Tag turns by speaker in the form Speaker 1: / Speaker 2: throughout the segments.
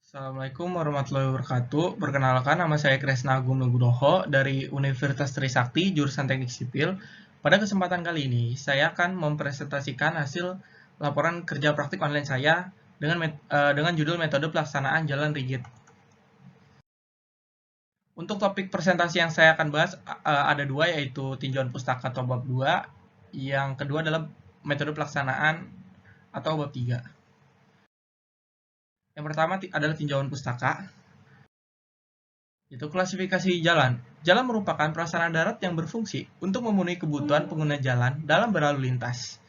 Speaker 1: Assalamualaikum warahmatullahi wabarakatuh. Perkenalkan, nama saya Kresna Agung Nugroho dari Universitas Trisakti, jurusan Teknik Sipil. Pada kesempatan kali ini, saya akan mempresentasikan hasil laporan kerja praktik online saya dengan judul metode pelaksanaan jalan rigid. Untuk topik presentasi yang saya akan bahas ada dua, yaitu tinjauan pustaka atau bab 2. Yang kedua adalah metode pelaksanaan atau bab 3. Yang pertama adalah tinjauan pustaka. Itu klasifikasi jalan. Jalan merupakan prasarana darat yang berfungsi untuk memenuhi kebutuhan pengguna jalan dalam berlalu lintas.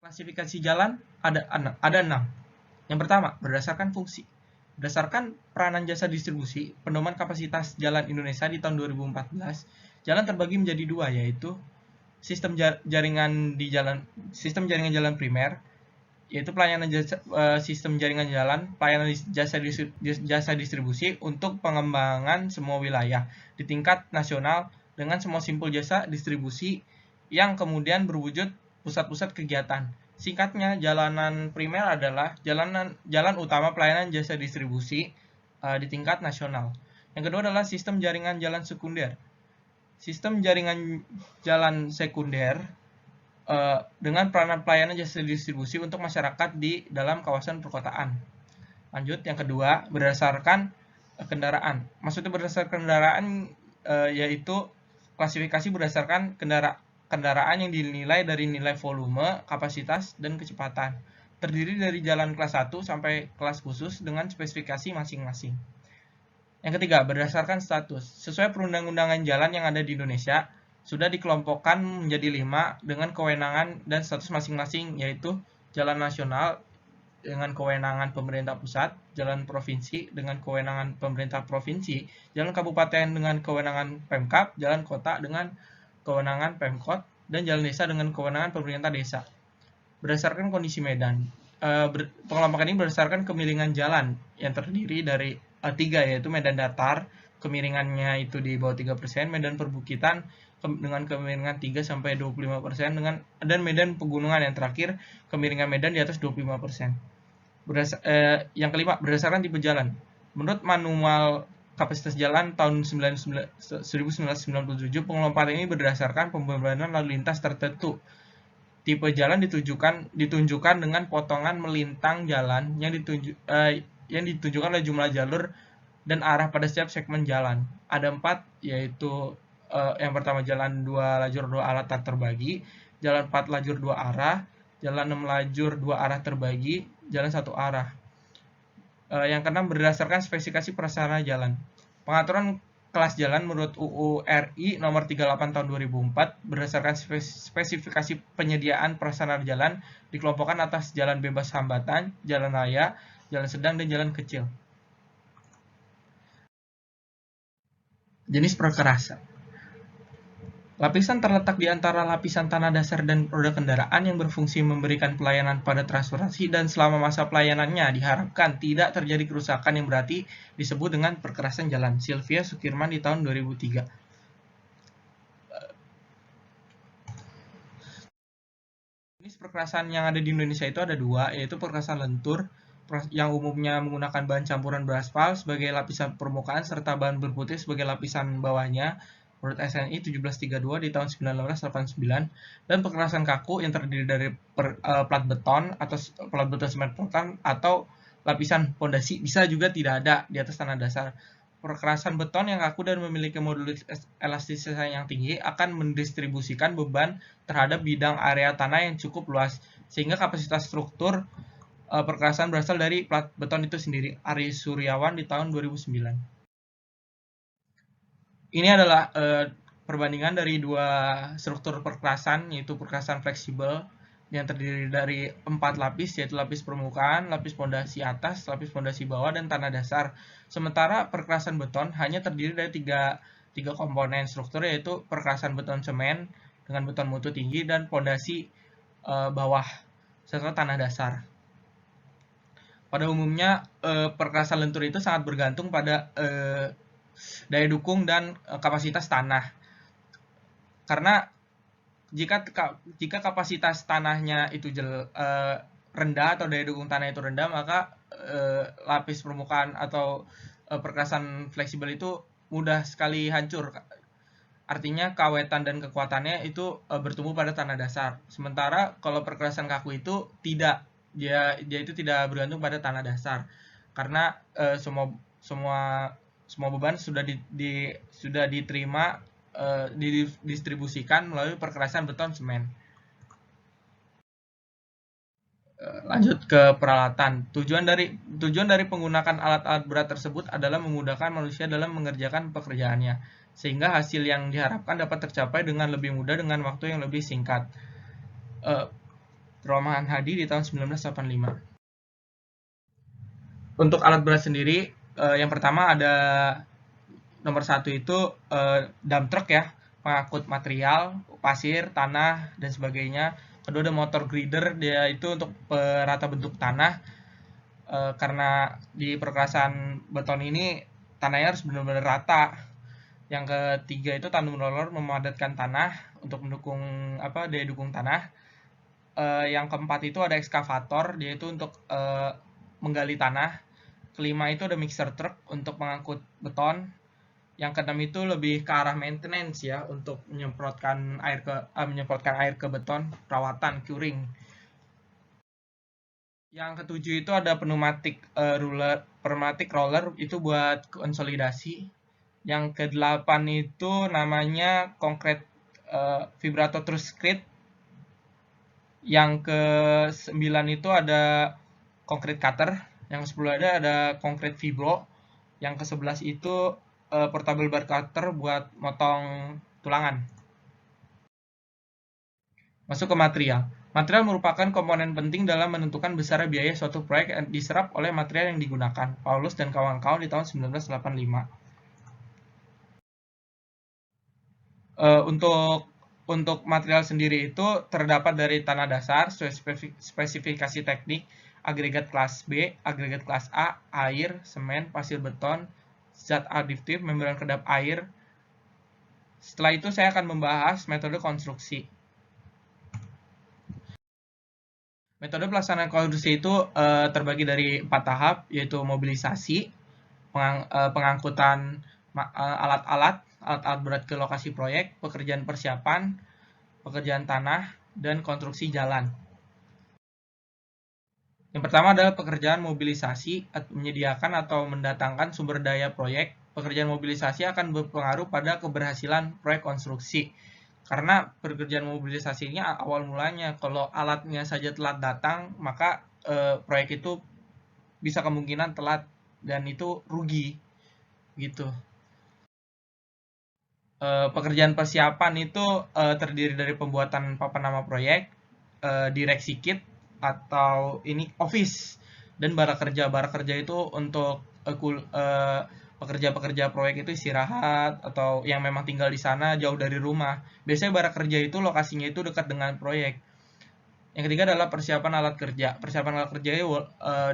Speaker 1: Klasifikasi jalan ada 6. Yang pertama, berdasarkan fungsi. Berdasarkan peranan jasa distribusi, pedoman kapasitas jalan Indonesia di tahun 2014, jalan terbagi menjadi dua, yaitu sistem jaringan jalan primer, yaitu pelayanan sistem jaringan jalan, pelayanan jasa distribusi untuk pengembangan semua wilayah di tingkat nasional dengan semua simpul jasa distribusi yang kemudian berwujud pusat-pusat kegiatan. Singkatnya, jalanan primer adalah jalan utama pelayanan jasa distribusi di tingkat nasional. Yang kedua adalah sistem jaringan jalan sekunder. Sistem jaringan jalan sekunder dengan peranan pelayanan jasa distribusi untuk masyarakat di dalam kawasan perkotaan. Lanjut, yang kedua, berdasarkan kendaraan. Maksudnya berdasarkan kendaraan yaitu klasifikasi berdasarkan kendaraan yang dinilai dari nilai volume, kapasitas, dan kecepatan. Terdiri dari jalan kelas 1 sampai kelas khusus dengan spesifikasi masing-masing. Yang ketiga, berdasarkan status. Sesuai perundang-undangan jalan yang ada di Indonesia, sudah dikelompokkan menjadi 5 dengan kewenangan dan status masing-masing, yaitu jalan nasional dengan kewenangan pemerintah pusat, jalan provinsi dengan kewenangan pemerintah provinsi, jalan kabupaten dengan kewenangan Pemkab, jalan kota dengan kewenangan Pemkot, dan jalan desa dengan kewenangan pemerintah desa. Berdasarkan kondisi medan, pengelompokan ini berdasarkan kemiringan jalan yang terdiri dari 3, yaitu medan datar, kemiringannya itu di bawah 3%, medan perbukitan dengan kemiringan 3-25%, dan medan pegunungan yang terakhir, kemiringan medan di atas 25%. Yang kelima, berdasarkan tipe jalan. Menurut manual kapasitas jalan tahun 1997, pengelompaan ini berdasarkan pembebanan lalu lintas tertentu. Tipe jalan ditunjukkan dengan potongan melintang jalan yang ditunjukkan oleh jumlah jalur dan arah pada setiap segmen jalan. Ada 4, yaitu yang pertama jalan 2 lajur 2 arah tak terbagi, jalan 4 lajur 2 arah, jalan 6 lajur 2 arah terbagi, jalan 1 arah. Yang keenam, berdasarkan spesifikasi prasarana jalan. Pengaturan kelas jalan menurut UU RI nomor 38 tahun 2004 berdasarkan spesifikasi penyediaan prasarana jalan dikelompokkan atas jalan bebas hambatan, jalan raya, jalan sedang, dan jalan kecil. Jenis perkerasan. Lapisan terletak di antara lapisan tanah dasar dan roda kendaraan yang berfungsi memberikan pelayanan pada transportasi, dan selama masa pelayanannya diharapkan tidak terjadi kerusakan yang berarti disebut dengan perkerasan jalan. Sylvia Sukirman di tahun 2003. Jenis perkerasan yang ada di Indonesia itu ada 2, yaitu perkerasan lentur yang umumnya menggunakan bahan campuran beraspal sebagai lapisan permukaan serta bahan berputih sebagai lapisan bawahnya menurut SNI 1732 di tahun 1989, dan perkerasan kaku yang terdiri dari plat beton atau plat beton semen potan atau lapisan pondasi, bisa juga tidak ada di atas tanah dasar. Perkerasan beton yang kaku dan memiliki modulus elastisitas yang tinggi akan mendistribusikan beban terhadap bidang area tanah yang cukup luas, sehingga kapasitas struktur perkerasan berasal dari plat beton itu sendiri. Ari Suryawan di tahun 2009. Ini adalah perbandingan dari 2 struktur perkerasan, yaitu perkerasan fleksibel yang terdiri dari 4 lapis, yaitu lapis permukaan, lapis pondasi atas, lapis pondasi bawah, dan tanah dasar. Sementara perkerasan beton hanya terdiri dari 3 komponen struktur, yaitu perkerasan beton semen dengan beton mutu tinggi dan pondasi bawah serta tanah dasar. Pada umumnya perkerasan lentur itu sangat bergantung pada daya dukung dan kapasitas tanah. Karena jika kapasitas tanahnya itu rendah atau daya dukung tanah itu rendah, maka lapis permukaan atau perkerasan fleksibel itu mudah sekali hancur. Artinya keawetan dan kekuatannya itu bertumbuh pada tanah dasar. Sementara kalau perkerasan kaku itu tidak, dia itu tidak bergantung pada tanah dasar, karena semua beban sudah diterima, didistribusikan melalui perkerasan beton semen. Lanjut ke peralatan. Tujuan dari penggunaan alat-alat berat tersebut adalah memudahkan manusia dalam mengerjakan pekerjaannya, sehingga hasil yang diharapkan dapat tercapai dengan lebih mudah dengan waktu yang lebih singkat. Perumahan Hadi di tahun 1985. Untuk alat berat sendiri, yang pertama ada nomor 1 itu dump truck ya, pengangkut material, pasir, tanah, dan sebagainya. Kedua ada motor grader, dia itu untuk perata bentuk tanah, karena di perkerasan beton ini tanahnya harus benar-benar rata. Yang ketiga itu tandem roller memadatkan tanah untuk mendukung daya dukung tanah. Yang keempat itu ada ekskavator, dia itu untuk menggali tanah. Kelima itu ada mixer truck untuk mengangkut beton. Yang keenam itu lebih ke arah maintenance ya, untuk menyemprotkan air ke beton, perawatan, curing. Yang ketujuh itu ada pneumatic roller itu buat konsolidasi. Yang kedelapan itu namanya concrete vibrato truss screed. Yang ke-9 itu ada concrete cutter. Yang ke-10 ada concrete vibro. Yang ke-11 itu portable bar cutter buat motong tulangan. Masuk ke material. Material merupakan komponen penting dalam menentukan besar biaya suatu proyek yang diserap oleh material yang digunakan. Paulus dan kawan-kawan di tahun 1985. Untuk material sendiri itu terdapat dari tanah dasar, spesifikasi teknik, agregat kelas B, agregat kelas A, air, semen, pasir beton, zat additif, membran kedap air. Setelah itu saya akan membahas metode konstruksi. Metode pelaksanaan konstruksi itu terbagi dari 4 tahap, yaitu mobilisasi, pengangkutan alat-alat berat ke lokasi proyek, pekerjaan persiapan, pekerjaan tanah, dan konstruksi jalan. Yang pertama adalah pekerjaan mobilisasi, menyediakan atau mendatangkan sumber daya proyek. Pekerjaan mobilisasi akan berpengaruh pada keberhasilan proyek konstruksi. Karena pekerjaan mobilisasinya awal mulanya, kalau alatnya saja telat datang, maka proyek itu bisa kemungkinan telat dan itu rugi gitu. Pekerjaan persiapan itu terdiri dari pembuatan papan nama proyek, direksi kit atau ini office, dan bara kerja. Bara kerja itu untuk pekerja-pekerja proyek itu istirahat atau yang memang tinggal di sana jauh dari rumah. Biasanya bara kerja itu lokasinya itu dekat dengan proyek. Yang ketiga adalah persiapan alat kerja. Persiapan alat kerja itu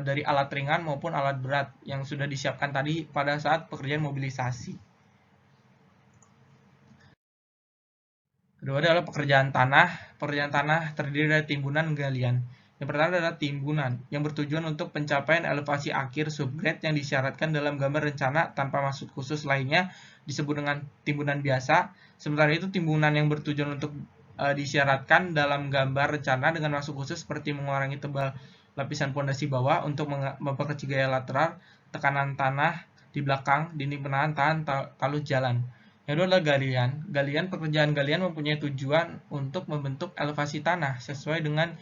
Speaker 1: dari alat ringan maupun alat berat yang sudah disiapkan tadi pada saat pekerjaan mobilisasi. Kedua adalah pekerjaan tanah. Pekerjaan tanah terdiri dari timbunan dan galian. Yang pertama adalah timbunan, yang bertujuan untuk pencapaian elevasi akhir subgrade yang disyaratkan dalam gambar rencana tanpa maksud khusus lainnya disebut dengan timbunan biasa. Sementara itu timbunan yang bertujuan untuk disyaratkan dalam gambar rencana dengan maksud khusus seperti mengurangi tebal lapisan pondasi bawah untuk memperkecil gaya lateral, tekanan tanah di belakang, dinding penahan tahan talus jalan. Yang kedua adalah galian. Pekerjaan galian mempunyai tujuan untuk membentuk elevasi tanah sesuai dengan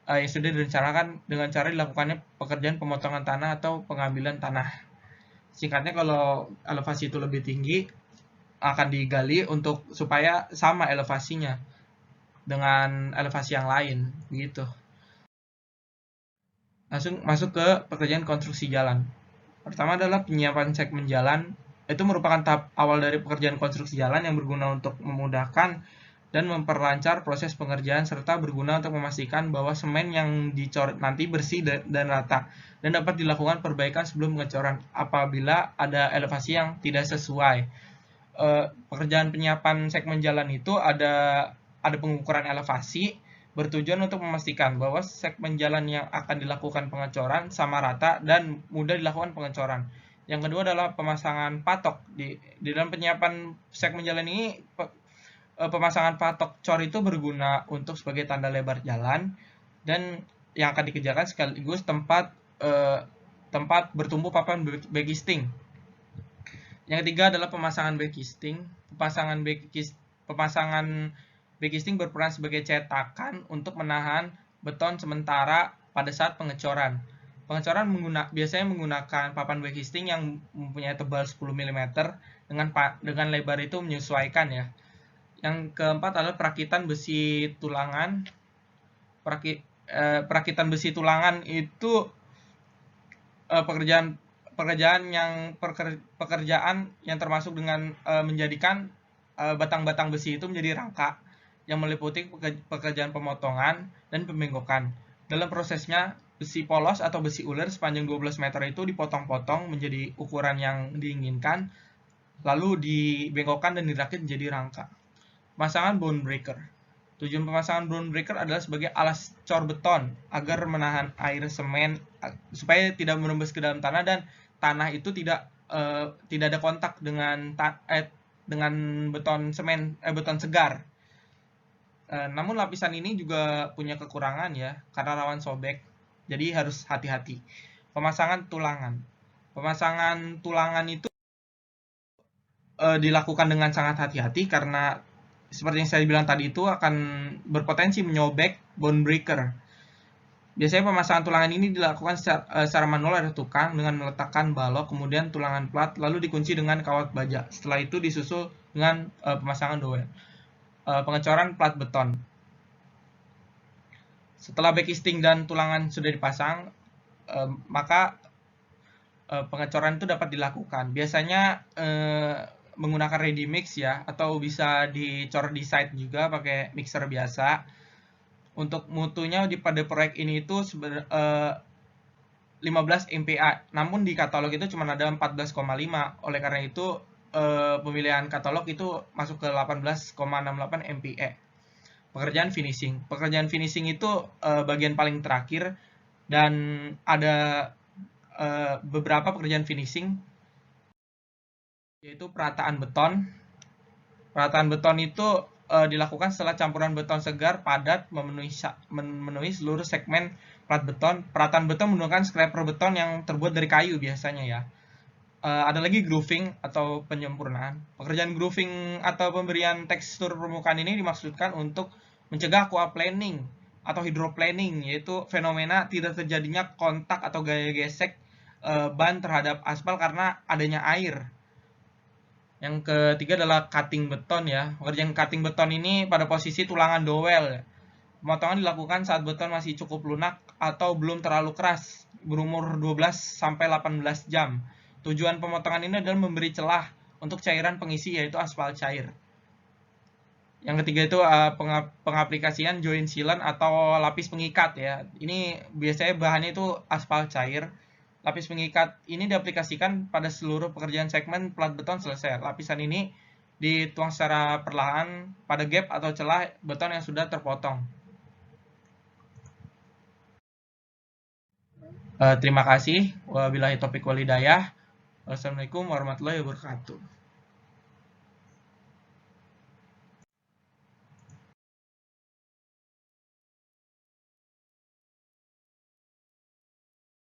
Speaker 1: yang sudah direncanakan dengan cara dilakukannya pekerjaan pemotongan tanah atau pengambilan tanah. Singkatnya, kalau elevasi itu lebih tinggi akan digali untuk supaya sama elevasinya dengan elevasi yang lain, begitu. Langsung masuk ke pekerjaan konstruksi jalan. Pertama adalah penyiapan segmen jalan. Itu merupakan tahap awal dari pekerjaan konstruksi jalan yang berguna untuk memudahkan dan memperlancar proses pengerjaan serta berguna untuk memastikan bahwa semen yang dicoret nanti bersih dan rata dan dapat dilakukan perbaikan sebelum pengecoran apabila ada elevasi yang tidak sesuai. Pekerjaan penyiapan segmen jalan itu ada pengukuran elevasi, bertujuan untuk memastikan bahwa segmen jalan yang akan dilakukan pengecoran sama rata dan mudah dilakukan pengecoran. Yang kedua adalah pemasangan patok. Di dalam penyiapan segmen jalan ini, pemasangan patok cor itu berguna untuk sebagai tanda lebar jalan dan yang akan dikerjakan sekaligus tempat bertumbuh papan backisting. Yang ketiga adalah pemasangan backisting. Pemasangan backisting berperan sebagai cetakan untuk menahan beton sementara pada saat pengecoran. Pengecoran biasanya menggunakan papan backisting yang mempunyai tebal 10 mm dengan lebar itu menyesuaikan ya. Yang keempat adalah perakitan besi tulangan. Perakitan besi tulangan itu pekerjaan yang termasuk dengan menjadikan batang-batang besi itu menjadi rangka yang meliputi pekerjaan pemotongan dan pembengkokan. Dalam prosesnya, besi polos atau besi uler sepanjang 12 meter itu dipotong-potong menjadi ukuran yang diinginkan, lalu dibengkokkan dan dirakit menjadi rangka. Pemasangan bone breaker. Tujuan pemasangan bone breaker adalah sebagai alas cor beton agar menahan air semen supaya tidak merembes ke dalam tanah dan tanah itu tidak ada kontak dengan beton segar. Namun lapisan ini juga punya kekurangan ya karena rawan sobek. Jadi harus hati-hati. Pemasangan tulangan. Pemasangan tulangan itu dilakukan dengan sangat hati-hati karena seperti yang saya bilang tadi itu akan berpotensi menyobek bone breaker. Biasanya pemasangan tulangan ini dilakukan secara manual oleh tukang dengan meletakkan balok, kemudian tulangan plat, lalu dikunci dengan kawat baja. Setelah itu disusul dengan pemasangan dowel. Pengecoran plat beton. Setelah backisting dan tulangan sudah dipasang, maka pengecoran itu dapat dilakukan. Biasanya menggunakan ready mix ya, atau bisa dicor di site juga pakai mixer biasa. Untuk mutunya pada proyek ini itu 15 MPa, namun di katalog itu cuma ada 14,5. Oleh karena itu pemilihan katalog itu masuk ke 18,68 MPa. Pekerjaan finishing itu bagian paling terakhir dan ada beberapa pekerjaan finishing, yaitu perataan beton. Perataan beton itu dilakukan setelah campuran beton segar padat memenuhi seluruh segmen plat beton. Perataan beton menggunakan scraper beton yang terbuat dari kayu biasanya ya. Ada lagi grooving atau penyempurnaan. Pekerjaan grooving atau pemberian tekstur permukaan ini dimaksudkan untuk mencegah aquaplaning atau hydroplaning, yaitu fenomena tidak terjadinya kontak atau gaya gesek ban terhadap aspal karena adanya air. Yang ketiga adalah cutting beton ya. Pekerjaan cutting beton ini pada posisi tulangan dowel. Pemotongan dilakukan saat beton masih cukup lunak atau belum terlalu keras, berumur 12-18 jam. Tujuan pemotongan ini adalah memberi celah untuk cairan pengisi yaitu aspal cair. Yang ketiga itu pengaplikasian joint sealant atau lapis pengikat ya. Ini biasanya bahannya itu aspal cair. Lapis pengikat ini diaplikasikan pada seluruh pekerjaan segmen plat beton selesai. Lapisan ini dituang secara perlahan pada gap atau celah beton yang sudah terpotong. Terima kasih. Wabillahi taufiq wal hidayah. Wassalamualaikum warahmatullahi wabarakatuh.